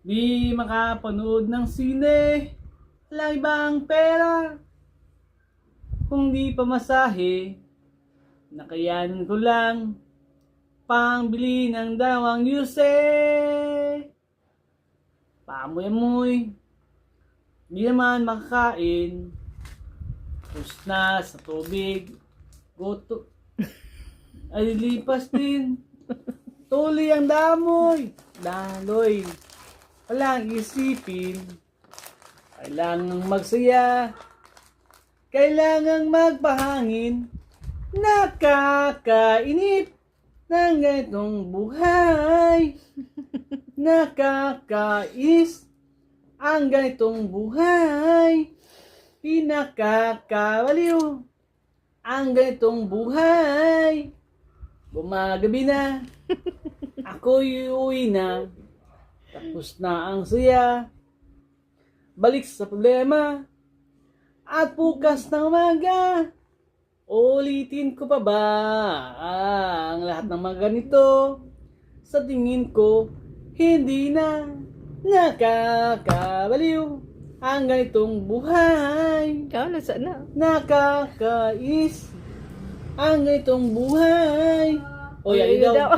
Di makapanood ng sine, walang ibang pera. Kung di pamasahe, nakayanan ko lang pangbili ng dawang yuse. Paamoy-amoy, di naman makakain. Tapos na sa tubig, goto ay lilipas din. Tuloy ang damoy, daloy. Walang isipin, kailangang magsaya, kailangang magpahangin. Nakakainip ng ganitong buhay. Nakakais ang ganitong buhay. Pinakakabaliw ang ganitong buhay. Gumagabi na, ako'y uuwi na. Tapos na ang saya. Balik sa problema. At bukas ng umaga, ulitin ko pa ba ang lahat ng mga ganito? Sa tingin ko, hindi na nakakabaliw ang ganitong buhay. Ikaw, nasa na? Nakakais ang ganitong buhay. O, yan Ayun daw. daw.